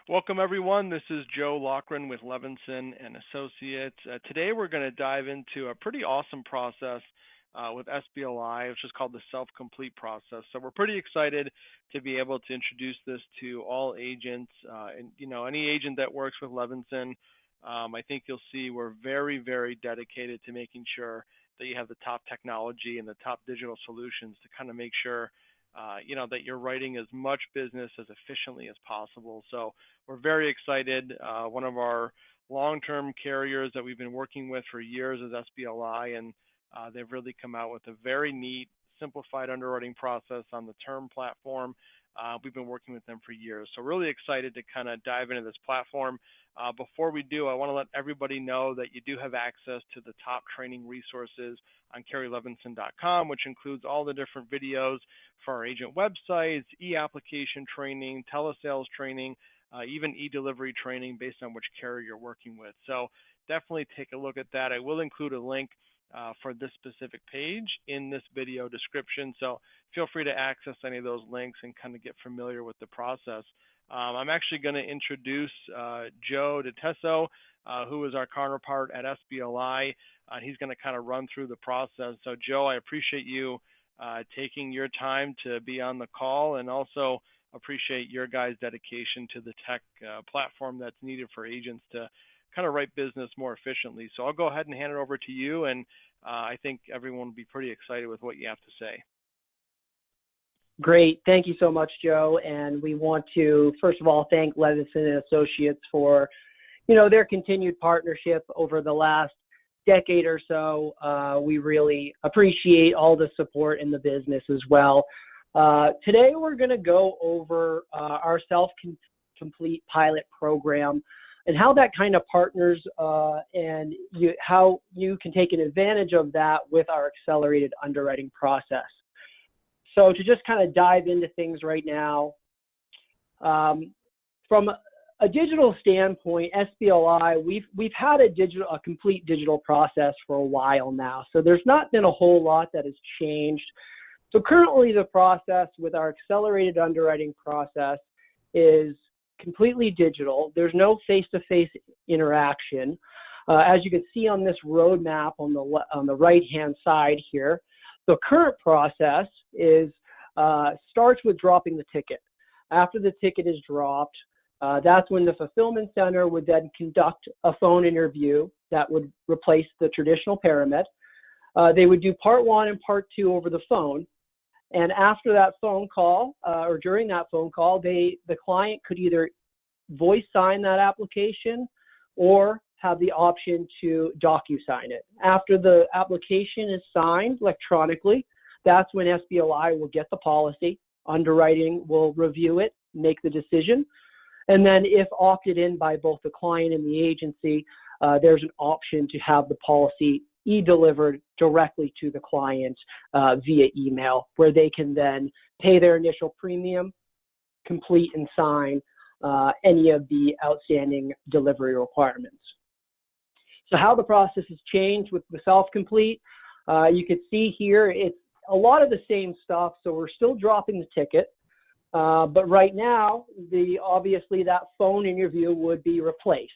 Welcome, everyone. This is Joe Lochran with Levinson and Associates. Today, we're going to dive into a pretty awesome process with SBLI, which is called the self-complete process. So we're pretty excited to be able to introduce this to all agents, and any agent that works with Levinson. I think you'll see we're very, very dedicated to making sure that you have the top technology and the top digital solutions to kind of make sure that you're writing as much business as efficiently as possible. So we're very excited. One of our long-term carriers that we've been working with for years is SBLI, and they've really come out with a very neat, simplified underwriting process on the term platform. We've been working with them for years. So really excited to kind of dive into this platform. Before we do, I want to let everybody know that you do have access to the top training resources on carrieLevinson.com, which includes all the different videos for our agent websites, e-application training, telesales training, even e-delivery training based on which carrier you're working with. So definitely take a look at that. I will include a link for this specific page in this video description. So feel free to access any of those links and kind of get familiar with the process. I'm actually going to introduce Joe DeTesso, who is our counterpart at SBLI. He's going to kind of run through the process. So Joe, I appreciate you taking your time to be on the call, and also appreciate your guys' dedication to the tech platform that's needed for agents to kind of write business more efficiently. So I'll go ahead and hand it over to you, and I think everyone will be pretty excited with what you have to say. Great. Thank you so much, Joe. And we want to, first of all, thank Levinson and Associates for, their continued partnership over the last decade or so. We really appreciate all the support in the business as well. Today, we're going to go over our self-complete pilot program and how that kind of partners and how you can take an advantage of that with our accelerated underwriting process. So to just kind of dive into things right now, from a digital standpoint, SBLI, we've had a complete digital process for a while now. So there's not been a whole lot that has changed. So currently the process with our accelerated underwriting process is completely digital. There's no face-to-face interaction. As you can see on this roadmap on the right-hand side here, the current process starts with dropping the ticket. After the ticket is dropped, that's when the fulfillment center would then conduct a phone interview that would replace the traditional paramed. They would do part one and part two over the phone. And after that phone call, or during that phone call, the client could either voice sign that application or have the option to DocuSign it. After the application is signed electronically, that's when SBLI will get the policy. Underwriting will review it, make the decision. And then if opted in by both the client and the agency, there's an option to have the policy e-delivered directly to the client via email, where they can then pay their initial premium, complete and sign any of the outstanding delivery requirements. So how the process has changed with the self-complete, you can see here it's a lot of the same stuff. So we're still dropping the ticket, but right now, obviously that phone interview would be replaced.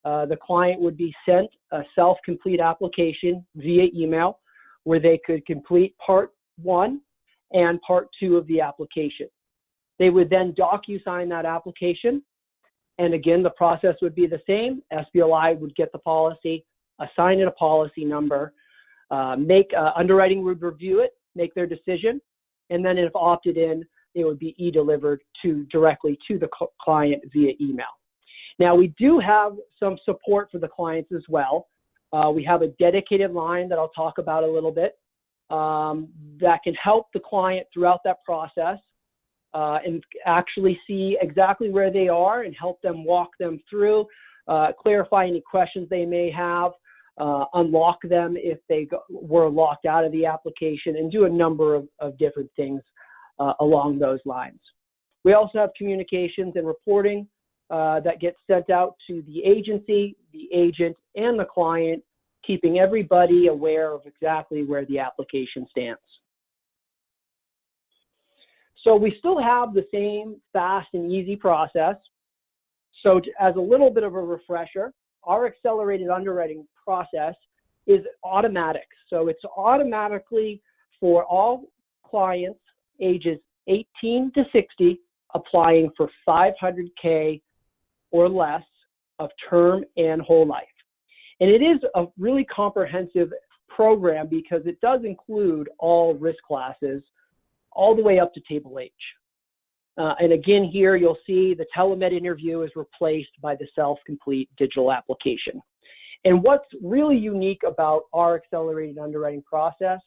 The client would be sent a self-complete application via email where they could complete part one and part two of the application. They would then DocuSign that application. And again, the process would be the same. SBLI would get the policy, assign it a policy number, underwriting would review it, make their decision, and then if opted in, it would be e-delivered directly to the client via email. Now, we do have some support for the clients as well. We have a dedicated line that I'll talk about a little bit that can help the client throughout that process and actually see exactly where they are and help them walk them through, clarify any questions they may have, unlock them if they were locked out of the application, and do a number of different things along those lines. We also have communications and reporting that gets sent out to the agency, the agent, and the client, keeping everybody aware of exactly where the application stands. So we still have the same fast and easy process. So as a little bit of a refresher, our accelerated underwriting process is automatic. So it's automatically for all clients ages 18 to 60 applying for 500K or less of term and whole life. And it is a really comprehensive program because it does include all risk classes all the way up to table H. And again, here you'll see the telemed interview is replaced by the self-complete digital application. And what's really unique about our accelerated underwriting process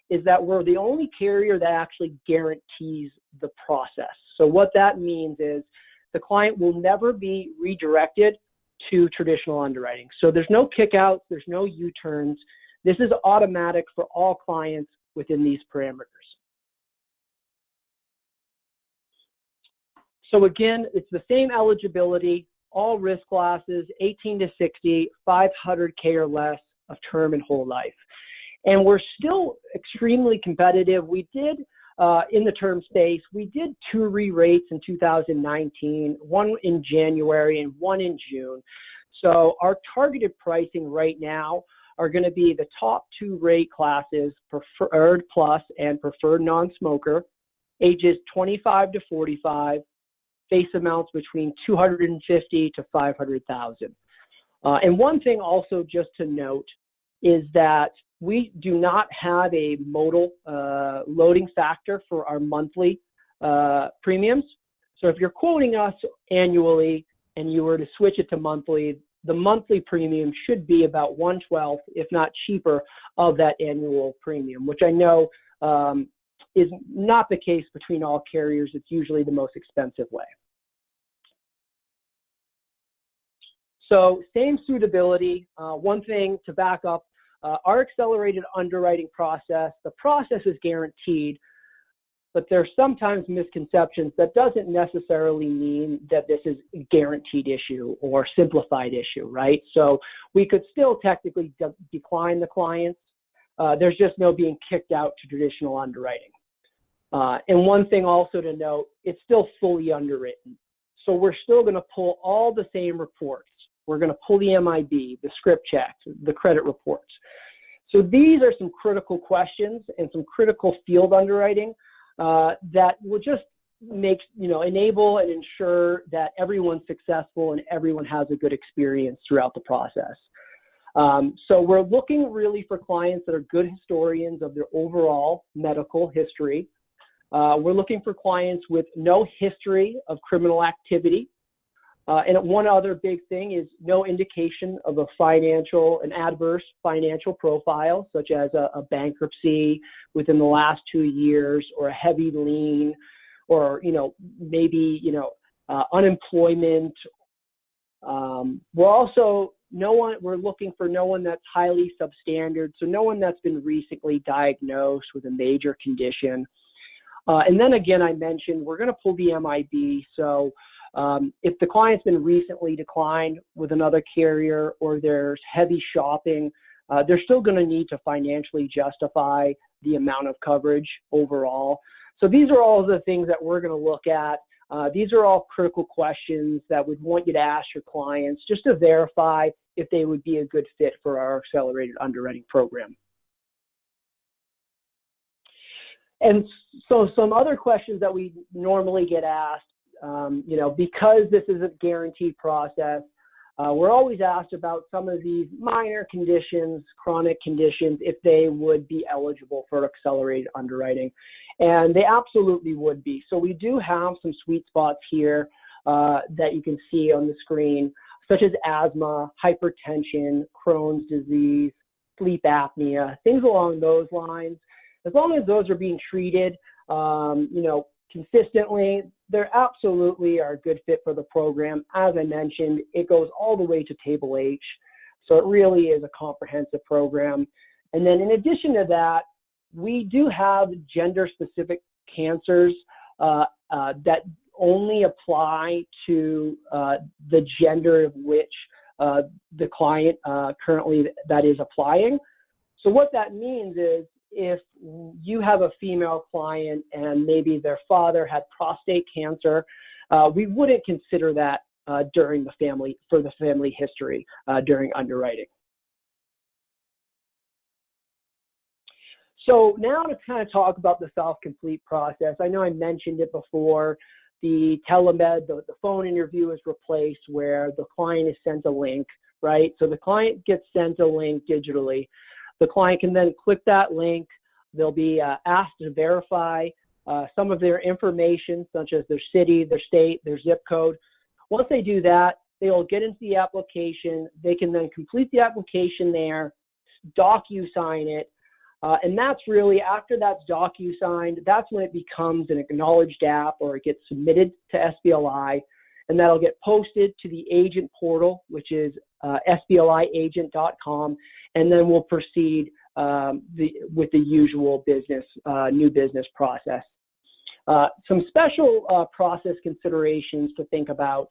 is that we're the only carrier that actually guarantees the process. So what that means is the client will never be redirected to traditional underwriting. So there's no kickouts, there's no U-turns. This is automatic for all clients within these parameters. So again, it's the same eligibility, all risk classes, 18 to 60, 500K or less of term and whole life. And we're still extremely competitive. We did, in the term space, we did 2 re-rates in 2019, one in January and one in June. So our targeted pricing right now are going to be the top 2 rate classes, preferred plus and preferred non-smoker, ages 25 to 45, face amounts between 250 to 500,000. And one thing also just to note is that we do not have a modal loading factor for our monthly premiums. So if you're quoting us annually and you were to switch it to monthly, the monthly premium should be about 1/12, if not cheaper, of that annual premium, which I know is not the case between all carriers. It's usually the most expensive way. So same suitability. One thing to back up, our accelerated underwriting process, the process is guaranteed, but there's sometimes misconceptions. That doesn't necessarily mean that this is a guaranteed issue or simplified issue, right? So we could still technically decline the clients. There's just no being kicked out to traditional underwriting. And one thing also to note, it's still fully underwritten. So we're still going to pull all the same reports. We're going to pull the MIB, the script checks, the credit reports. So these are some critical questions and some critical field underwriting that will just make, enable and ensure that everyone's successful and everyone has a good experience throughout the process. So we're looking really for clients that are good historians of their overall medical history. We're looking for clients with no history of criminal activity. And one other big thing is no indication of an adverse financial profile, such as a bankruptcy within the last 2 years, or a heavy lien, or, maybe, unemployment. We're looking for no one that's highly substandard, so no one that's been recently diagnosed with a major condition. And then again, I mentioned we're going to pull the MIB. So if the client's been recently declined with another carrier or there's heavy shopping, they're still going to need to financially justify the amount of coverage overall. So these are all the things that we're going to look at. These are all critical questions that we'd want you to ask your clients just to verify if they would be a good fit for our accelerated underwriting program. And so some other questions that we normally get asked, because this is a guaranteed process, we're always asked about some of these minor conditions, chronic conditions, if they would be eligible for accelerated underwriting. And they absolutely would be. So we do have some sweet spots here that you can see on the screen, such as asthma, hypertension, Crohn's disease, sleep apnea, things along those lines. As long as those are being treated, consistently, they absolutely are a good fit for the program. As I mentioned, it goes all the way to table H. So it really is a comprehensive program. And then in addition to that, we do have gender-specific cancers that only apply to the gender of which the client currently that is applying. So what that means is, if you have a female client and maybe their father had prostate cancer, we wouldn't consider that during the family history during underwriting. So now to kind of talk about the self-complete process. I know I mentioned it before. The telemed, the phone interview is replaced where the client is sent a link, right? So the client gets sent a link digitally. The client can then click that link. They'll be asked to verify some of their information, such as their city, their state, their zip code. Once they do that, they'll get into the application. They can then complete the application there, docu-sign it, and that's really, after that's docu-signed, that's when it becomes an acknowledged app, or it gets submitted to SBLI, and that'll get posted to the agent portal, which is SBLIagent.com, and then we'll proceed with the usual new business process. Some special process considerations to think about.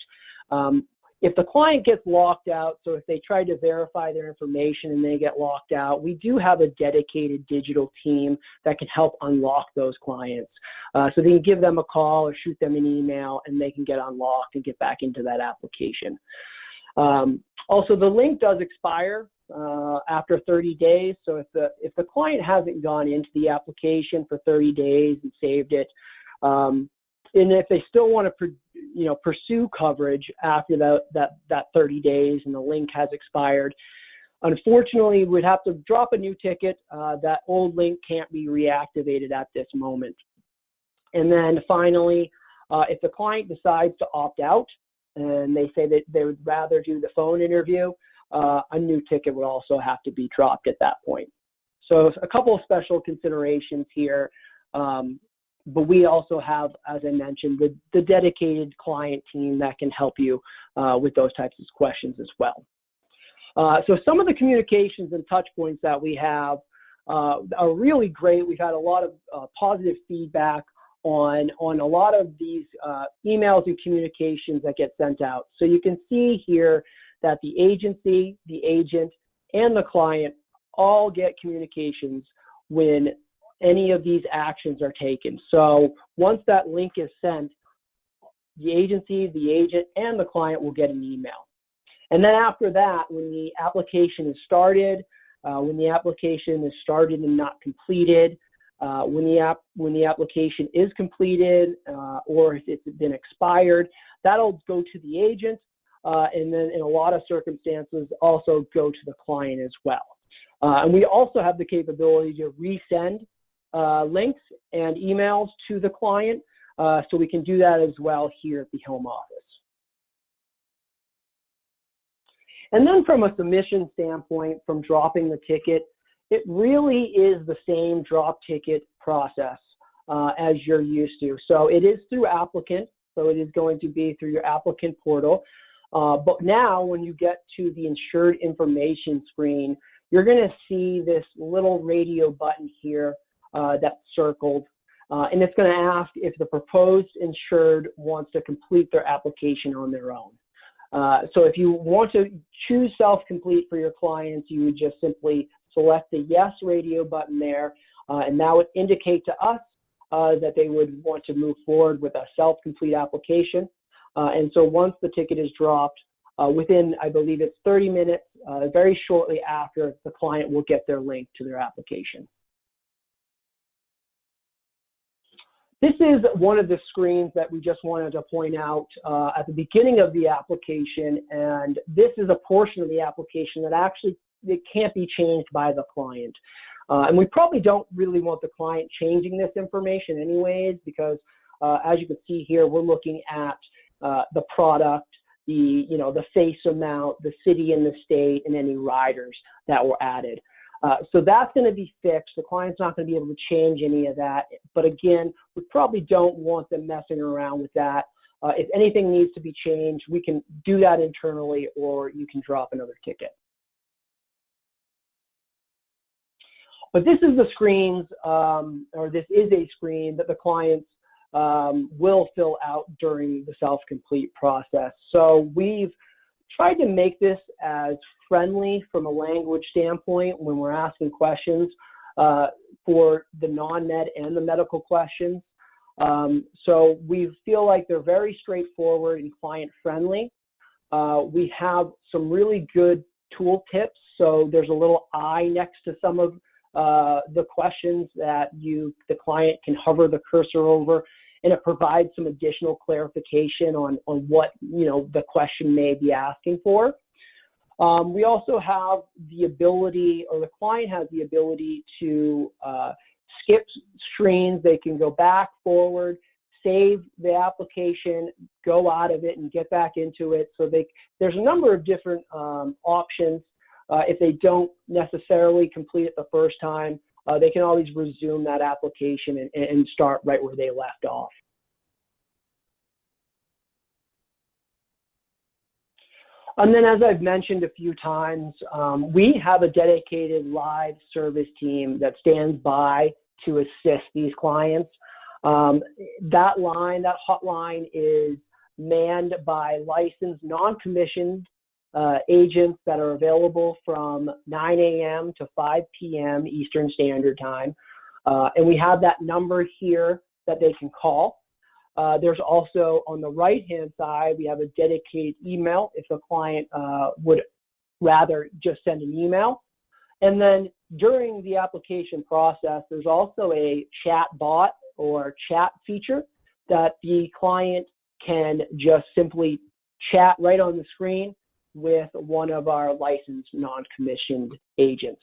If the client gets locked out, so if they try to verify their information and they get locked out, we do have a dedicated digital team that can help unlock those clients. So they can give them a call or shoot them an email, and they can get unlocked and get back into that application. Also, the link does expire after 30 days. So if the client hasn't gone into the application for 30 days and saved it, and if they still want to, pursue coverage after that 30 days and the link has expired, unfortunately, we'd have to drop a new ticket. That old link can't be reactivated at this moment. And then finally, if the client decides to opt out and they say that they would rather do the phone interview, a new ticket would also have to be dropped at that point. So a couple of special considerations here. But we also have, as I mentioned, the dedicated client team that can help you with those types of questions as well. So some of the communications and touch points that we have are really great. We've had a lot of positive feedback on a lot of these emails and communications that get sent out. So you can see here that the agency, the agent, and the client all get communications when any of these actions are taken. So once that link is sent, the agency, the agent, and the client will get an email. And then after that, when the application is started, and not completed, when the application is completed, or if it's been expired, that'll go to the agent, and then in a lot of circumstances also go to the client as well. And we also have the capability to resend links and emails to the client, so we can do that as well here at the home office. And then from a submission standpoint, from dropping the ticket, it really is the same drop ticket process as you're used to. So it is through applicant, so it is going to be through your applicant portal. But now when you get to the insured information screen, you're going to see this little radio button here that's circled, and it's going to ask if the proposed insured wants to complete their application on their own. So if you want to choose self-complete for your clients, you would just simply select the yes radio button there, and that would indicate to us that they would want to move forward with a self-complete application. And so once the ticket is dropped, within, I believe it's 30 minutes, very shortly after, the client will get their link to their application. This is one of the screens that we just wanted to point out at the beginning of the application, and this is a portion of the application that actually it can't be changed by the client. And we probably don't really want the client changing this information anyways, because as you can see here, we're looking at the product, the face amount, the city and the state, and any riders that were added. So that's going to be fixed. The client's not going to be able to change any of that. But again, we probably don't want them messing around with that. If anything needs to be changed, we can do that internally, or you can drop another ticket. But this is the screens, or this is a screen that the clients will fill out during the self-complete process. So we've tried to make this as friendly from a language standpoint when we're asking questions for the non-med and the medical questions. So we feel like they're very straightforward and client-friendly. we have some really good tool tips. So there's a little eye next to some of the questions that the client can hover the cursor over, and it provides some additional clarification on what the question may be asking for. We also have the ability, or the client has the ability to skip screens. They can go back, forward, save the application, go out of it, and get back into it. So there's a number of different options. If they don't necessarily complete it the first time, they can always resume that application and start right where they left off. And then, as I've mentioned a few times, we have a dedicated live service team that stands by to assist these clients. That hotline is manned by licensed, non-commissioned agents that are available from 9 a.m. to 5 p.m. Eastern Standard Time. And we have that number here that they can call. There's also, on the right-hand side, we have a dedicated email if the client would rather just send an email. And then during the application process, there's also a chat bot or chat feature that the client can just simply chat right on the screen with one of our licensed non-commissioned agents.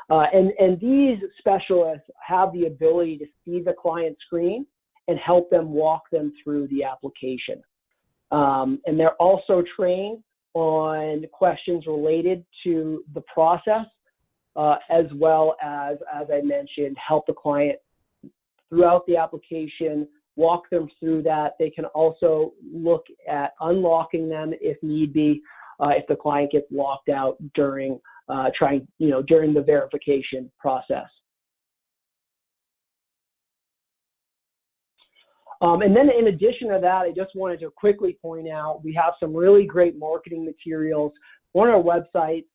And these specialists have the ability to see the client screen and help them walk them through the application. And they're also trained on questions related to the process, as well as I mentioned, help the client throughout the application, walk them through that. They can also look at unlocking them if need be, if the client gets locked out during during the verification process. And then in addition to that, I just wanted to quickly point out, we have some really great marketing materials on our website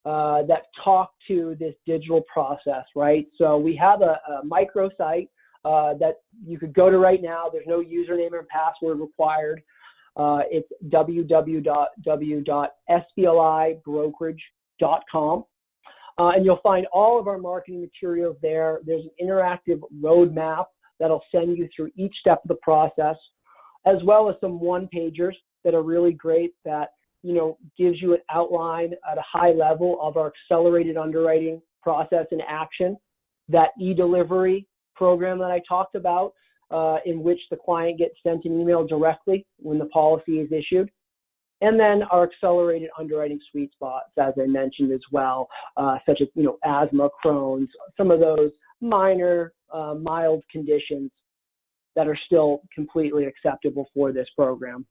that talk to this digital process, right? So we have a microsite that you could go to right now. There's no username or password required. It's www.sblibrokerage.com. And you'll find all of our marketing materials there. There's an interactive roadmap that'll send you through each step of the process, as well as some one-pagers that are really great that, gives you an outline at a high level of our accelerated underwriting process in action, that e-delivery program that I talked about, in which the client gets sent an email directly when the policy is issued. And then our accelerated underwriting sweet spots, as I mentioned as well, such as, asthma, Crohn's, some of those minor, mild conditions that are still completely acceptable for this program.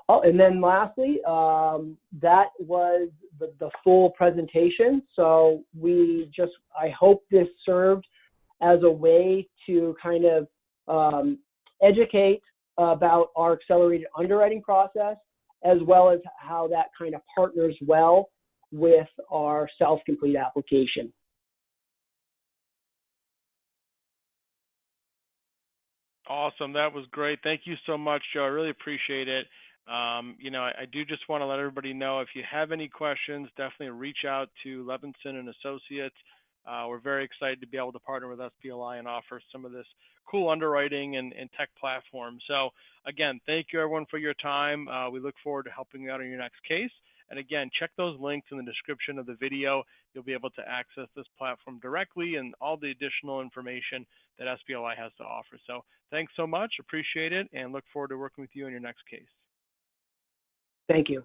Oh, and then lastly, that was the full presentation. So I hope this served as a way to kind of educate about our accelerated underwriting process, as well as how that kind of partners well with our self-complete application. Awesome. That was great. Thank you so much, Joe. I really appreciate it. I do just want to let everybody know, if you have any questions, definitely reach out to Levinson and Associates. We're very excited to be able to partner with SBLI and offer some of this cool underwriting and tech platform. So again, thank you everyone for your time. We look forward to helping you out on your next case. And again, check those links in the description of the video. You'll be able to access this platform directly and all the additional information that SBLI has to offer. So thanks so much. Appreciate it, and look forward to working with you on your next case. Thank you.